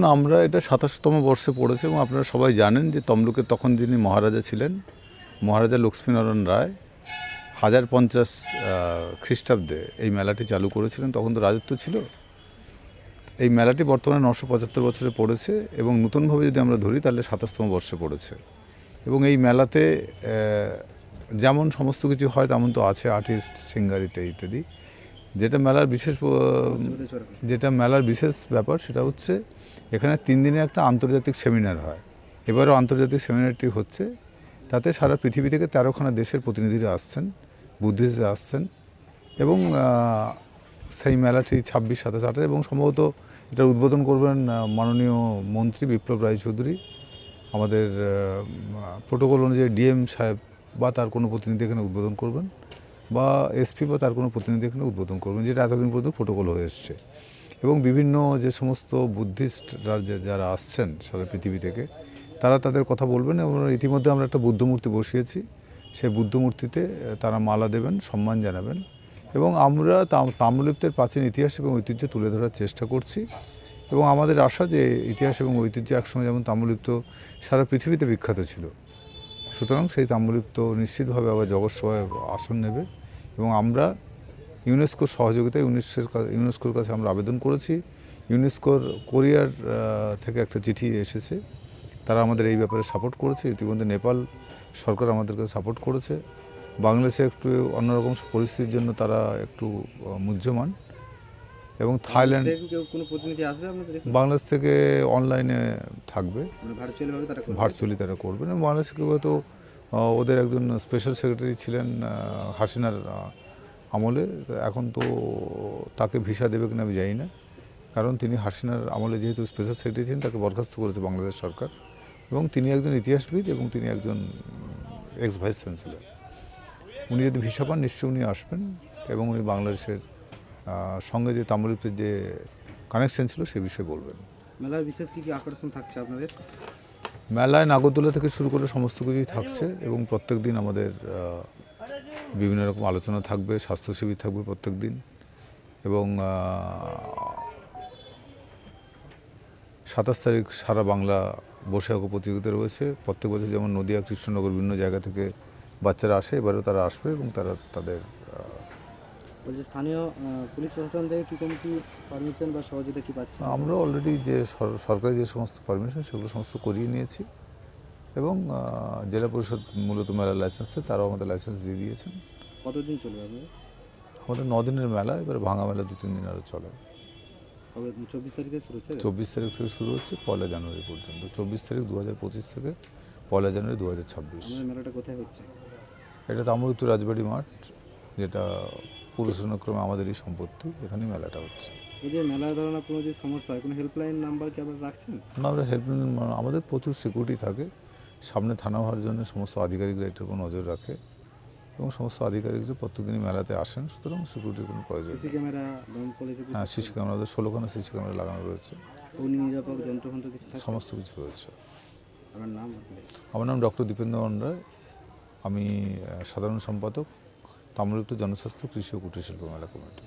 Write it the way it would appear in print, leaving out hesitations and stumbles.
আমরা এটা ২৭তম বর্ষে পড়েছে এবং আপনারা সবাই জানেন যে তমলুকের তখন যিনি মহারাজা ছিলেন, মহারাজা লক্ষ্মীনারায়ণ রায় ১০৫০ খ্রিস্টাব্দে এই মেলাটি চালু করেছিলেন। তখন তো রাজত্ব ছিল। এই মেলাটি বর্তমানে ৯৭৫ বছরে পড়েছে এবং নতুনভাবে যদি আমরা ধরি তাহলে ২৭তম বর্ষে পড়েছে। এবং এই মেলাতে যেমন সমস্ত কিছু হয় তেমন তো আছে, আর্টিস্ট, সিঙ্গারিতে ইত্যাদি। যেটা মেলার বিশেষ ব্যাপার সেটা হচ্ছে এখানে ৩ দিনের একটা আন্তর্জাতিক সেমিনার হয়। এবারও আন্তর্জাতিক সেমিনারটি হচ্ছে, তাতে সারা পৃথিবী থেকে ১৩খানা দেশের প্রতিনিধিরা আসছেন, বুদ্ধিস্টরা আসছেন এবং সেই মেলাটি ২৬, ২৭, ২৮ এবং সম্ভবত এটার উদ্বোধন করবেন মাননীয় মন্ত্রী বিপ্লব রায়চৌধুরী। আমাদের প্রোটোকল অনুযায়ী ডিএম সাহেব বা তার কোনো প্রতিনিধি এখানে উদ্বোধন করবেন, বা এসপি বা তার কোনো প্রতিনিধি এখানে উদ্বোধন করবেন, যেটা এতদিন পর্যন্ত প্রোটোকল হয়ে এসছে। এবং বিভিন্ন যে সমস্ত বুদ্ধিস্টরা যারা আসছেন সারা পৃথিবী থেকে, তারা তাদের কথা বলবেন। এবং ইতিমধ্যে আমরা একটা বুদ্ধমূর্তি বসিয়েছি, সেই বুদ্ধমূর্তিতে তারা মালা দেবেন, সম্মান জানাবেন। এবং আমরা তাম্রলিপ্তের প্রাচীন ইতিহাস এবং ঐতিহ্য তুলে ধরার চেষ্টা করছি। এবং আমাদের আশা যে ইতিহাস এবং ঐতিহ্য একসময় যেমন তাম্রলিপ্ত সারা পৃথিবীতে বিখ্যাত ছিল, সুতরাং সেই তাম্রলিপ্ত নিশ্চিতভাবে আবার জগৎসভায় আসন নেবে। এবং আমরা ইউনেস্কোর সহযোগিতায় ইউনেস্কোর কাছে আমরা আবেদন করেছি। ইউনেস্কোর কোরিয়ার থেকে একটা চিঠি এসেছে, তারা আমাদের এই ব্যাপারে সাপোর্ট করেছে। ইতিমধ্যে নেপাল সরকার আমাদেরকে সাপোর্ট করেছে। বাংলাদেশে একটু অন্যরকম পরিস্থিতির জন্য তারা একটু মুহ্যমান। এবং থাইল্যান্ড, বাংলাদেশ থেকে অনলাইনে থাকবে, ভার্চুয়ালি তারা করবেন। এবং বাংলাদেশ থেকে হয়তো ওদের একজন স্পেশাল সেক্রেটারি ছিলেন হাসিনার আমলে, এখন তো তাকে ভিসা দেবে কিনা আমি জানি না, কারণ তিনি হাসিনার আমলে যেহেতু স্পেশাল সেক্রেটারি ছিলেন, তাকে বরখাস্ত করেছে বাংলাদেশ সরকার। এবং তিনি একজন ইতিহাসবিদ এবং তিনি একজন এক্স ভাইস চ্যান্সেলর। উনি যদি ভিসা পান নিশ্চয়ই উনি আসবেন এবং উনি বাংলাদেশের সঙ্গে যে তাম্রলিপ্তের যে কানেকশন ছিল সে বিষয়ে বলবেন। মেলার বিশেষ কী কী আকর্ষণ থাকছে আপনাদের? মেলায় নাগরদোলা থেকে শুরু করে সমস্ত কিছুই থাকছে এবং প্রত্যেক দিন আমাদের বিভিন্ন রকম আলোচনা থাকবে, স্বাস্থ্য শিবির থাকবে প্রত্যেক দিন। এবং ২৭ তারিখ সারা বাংলা বসে আঁকো প্রতিযোগিতা রয়েছে। প্রত্যেক বছর যেমন নদিয়া, কৃষ্ণনগর বিভিন্ন জায়গা থেকে বাচ্চারা আসে, এবারেও তারা আসবে এবং তারা তাদের স্থানীয় পুলিশ প্রশাসন থেকে কী কমিটি পারমিশন বা সহযোগিতা কী পাচ্ছে? আমরা অলরেডি যে সরকারি যে সমস্ত পারমিশন সেগুলো সমস্ত করিয়ে নিয়েছি। এবং জেলা পরিষদ মূলত মেলার লাইসেন্স দেয়, তারাও আমাদের লাইসেন্স দিয়ে দিয়েছেন। কতদিন চলবে আপনাদের? আমাদের ৯ দিনের মেলা, এবার ভাঙা মেলা ২-৩ দিন আরও চলে। ২৪ তারিখে শুরু হচ্ছে? ২৪ তারিখ থেকে শুরু হচ্ছে ১ জানুয়ারি পর্যন্ত। ২৪ তারিখ ২০২৫ থেকে ১ জানুয়ারি ২০২৬। মেলাটা কোথায় হচ্ছে? এটা তাম্রলিপ্ত রাজবাড়ি মাঠ, যেটা পুরুষানুক্রমে আমাদেরই সম্পত্তি, এখানেই মেলাটা হচ্ছে। এই যে মেলার ধরনের কোনো যে সমস্যা হয়, কোনো হেল্পলাইন নাম্বার কি আপনারা রাখছেন? না, আমরা হেল্পলাইন, আমাদের প্রচুর সিকিউরিটি থাকে। সামনে থানা হওয়ার জন্য সমস্ত আধিকারিকরা এটার উপর নজর রাখে এবং সমস্ত আধিকারিকরা প্রত্যেকদিনই মেলাতে আসেন, সুতরাং সিকিউরিটির কোনো প্রয়োজন নেই। সিসি ক্যামেরা, হ্যাঁ, সিসি ক্যামেরা, আমাদের ১৬খানা সিসি ক্যামেরা লাগানো রয়েছে। অগ্নি নিরাপক যন্ত্রযন্ত্র কিছু থাকে? সমস্ত কিছু রয়েছে। আমার নাম? আমার নাম ডক্টর দীপেন্দ্রনাথ রায়। আমি সাধারণ সম্পাদক, তাম্রলিপ্ত জনস্বাস্থ্য কৃষি ও কুটির শিল্প মেলা কমিটি।